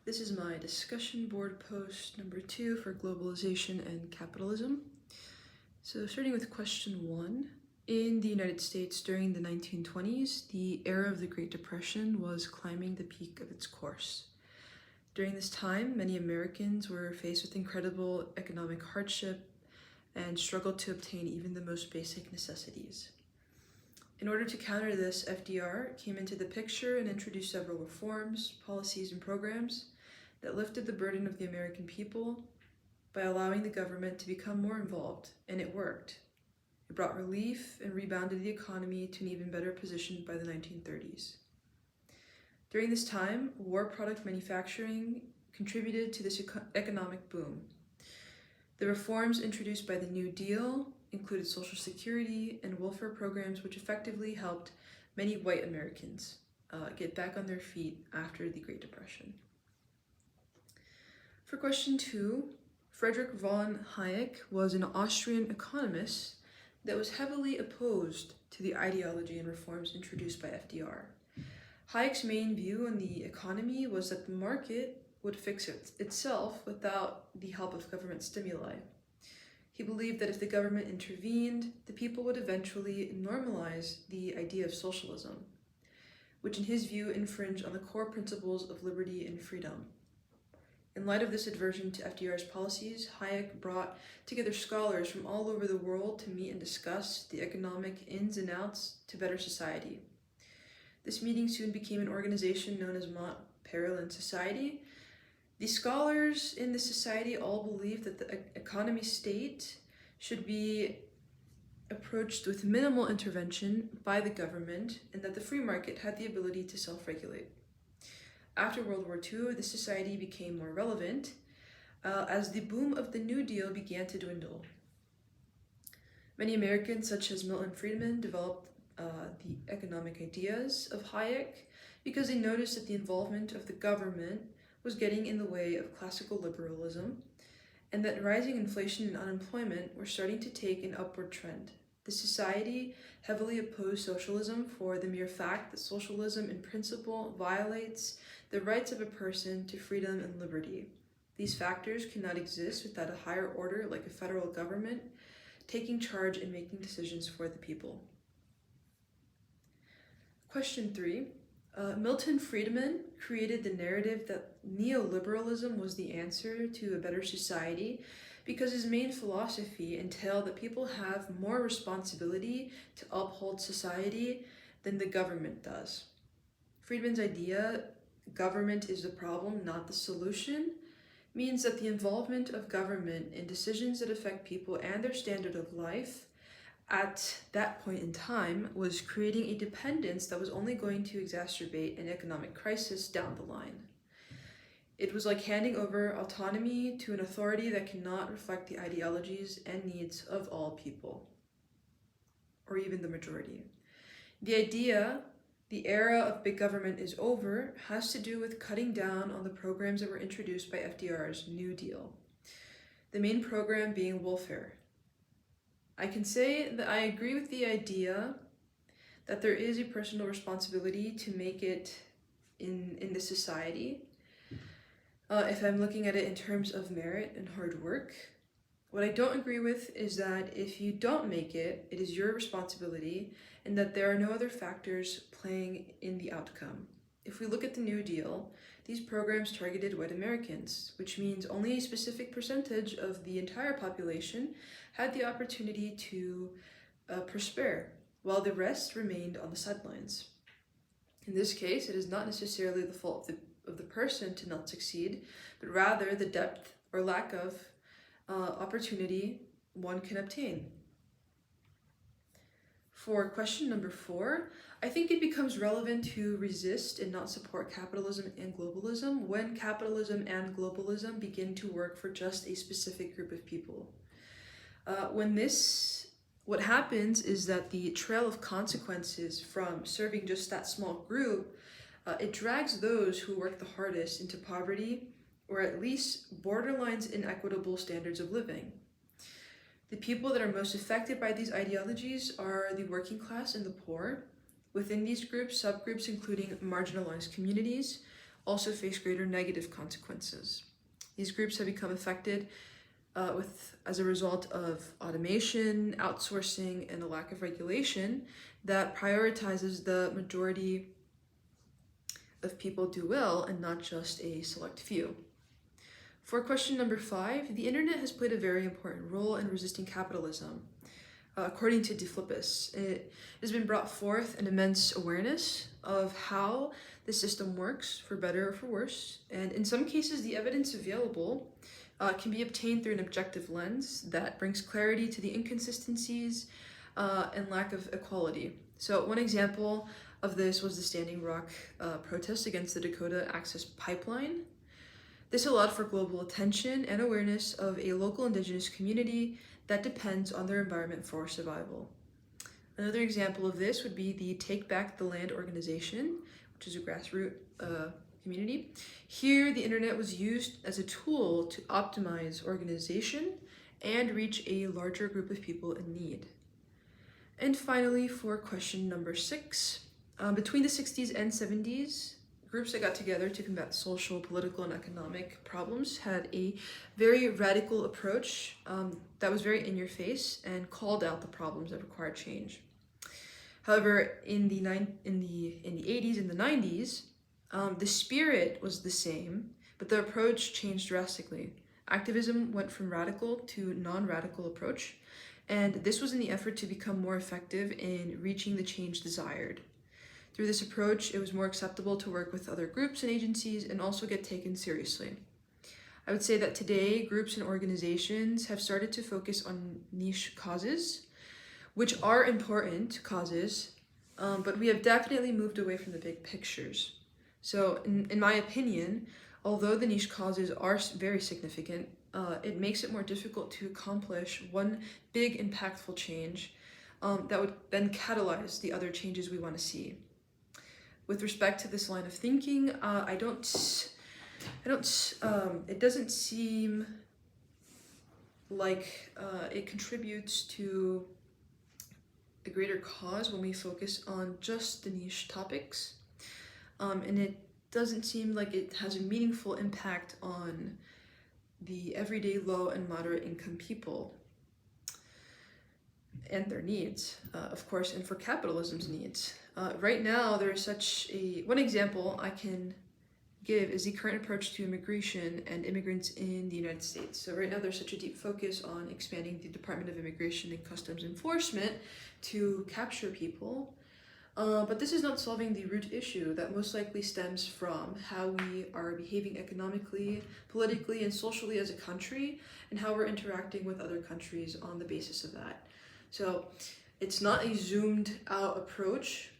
This is my discussion board post number 2 for Globalization and Capitalism. So starting with question 1, in the United States during the 1920s, the era of the Great Depression was climbing the peak of its course. During this time, many Americans were faced with incredible economic hardship and struggled to obtain even the most basic necessities. In order to counter this, FDR came into the picture and introduced several reforms, policies, and programs that lifted the burden of the American people by allowing the government to become more involved, and it worked. It brought relief and rebounded the economy to an even better position by the 1930s. During this time, war product manufacturing contributed to this economic boom. The reforms introduced by the New Deal included Social Security and welfare programs which effectively helped many white Americans get back on their feet after the Great Depression. For question 2, Friedrich von Hayek was an Austrian economist that was heavily opposed to the ideology and reforms introduced by FDR. Hayek's main view on the economy was that the market would fix itself without the help of government stimuli. He believed that if the government intervened, the people would eventually normalize the idea of socialism, which in his view infringed on the core principles of liberty and freedom. In light of this aversion to FDR's policies, Hayek brought together scholars from all over the world to meet and discuss the economic ins and outs to better society. This meeting soon became an organization known as Mont Pelerin Society. The scholars in the society all believed that the economy state should be approached with minimal intervention by the government and that the free market had the ability to self-regulate. After World War II, the society became more relevant as the boom of the New Deal began to dwindle. Many Americans, such as Milton Friedman, developed the economic ideas of Hayek because they noticed that the involvement of the government was getting in the way of classical liberalism and that rising inflation and unemployment were starting to take an upward trend. The society heavily opposed socialism for the mere fact that socialism in principle violates the rights of a person to freedom and liberty. These factors cannot exist without a higher order like a federal government taking charge and making decisions for the people. Question 3. Milton Friedman created the narrative that neoliberalism was the answer to a better society because his main philosophy entailed that people have more responsibility to uphold society than the government does. Friedman's idea, government is the problem, not the solution, means that the involvement of government in decisions that affect people and their standard of life at that point in time was creating a dependence that was only going to exacerbate an economic crisis down the line. It was like handing over autonomy to an authority that cannot reflect the ideologies and needs of all people, or even the majority. The idea, the era of big government is over, has to do with cutting down on the programs that were introduced by FDR's New Deal. The main program being welfare. I can say that I agree with the idea that there is a personal responsibility to make it in the society. If I'm looking at it in terms of merit and hard work. What I don't agree with is that if you don't make it, it is your responsibility and that there are no other factors playing in the outcome. If we look at the New Deal, these programs targeted white Americans, which means only a specific percentage of the entire population had the opportunity to prosper, while the rest remained on the sidelines. In this case, it is not necessarily the fault of the person to not succeed, but rather the depth or lack of opportunity one can obtain. For question number 4, I think it becomes relevant to resist and not support capitalism and globalism when capitalism and globalism begin to work for just a specific group of people. What happens is that the trail of consequences from serving just that small group, it drags those who work the hardest into poverty or at least borderlines inequitable standards of living. The people that are most affected by these ideologies are the working class and the poor. Within these groups, subgroups including marginalized communities also face greater negative consequences. These groups have become affected as a result of automation, outsourcing, and a lack of regulation that prioritizes the majority of people do well and not just a select few. For question number 5, the internet has played a very important role in resisting capitalism. According to DeFlippis, it has been brought forth an immense awareness of how the system works, for better or for worse, and in some cases the evidence available can be obtained through an objective lens that brings clarity to the inconsistencies and lack of equality. So one example of this was the Standing Rock protest against the Dakota Access Pipeline. This allowed for global attention and awareness of a local indigenous community that depends on their environment for survival. Another example of this would be the Take Back the Land organization, which is a grassroots community. Here, the internet was used as a tool to optimize organization and reach a larger group of people in need. And finally, for question number 6, between the 60s and 70s, groups that got together to combat social, political, and economic problems had a very radical approach that was very in your face and called out the problems that required change. However, in the 80s and the 90s, the spirit was the same, but the approach changed drastically. Activism went from radical to non-radical approach, and this was in the effort to become more effective in reaching the change desired. Through this approach, it was more acceptable to work with other groups and agencies and also get taken seriously. I would say that today, groups and organizations have started to focus on niche causes, which are important causes, but we have definitely moved away from the big pictures. So in my opinion, although the niche causes are very significant, it makes it more difficult to accomplish one big impactful change that would then catalyze the other changes we want to see. With respect to this line of thinking, it doesn't seem like it contributes to a greater cause when we focus on just the niche topics. And it doesn't seem like it has a meaningful impact on the everyday low and moderate income people and their needs, of course, and for capitalism's needs. Right now, there is one example I can give is the current approach to immigration and immigrants in the United States. So right now, there's such a deep focus on expanding the Department of Immigration and Customs Enforcement to capture people. But this is not solving the root issue that most likely stems from how we are behaving economically, politically, and socially as a country, and how we're interacting with other countries on the basis of that. So it's not a zoomed out approach.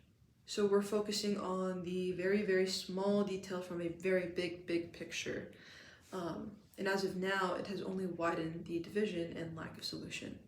So we're focusing on the very, very small detail from a very big, big picture. And as of now, it has only widened the division and lack of solution.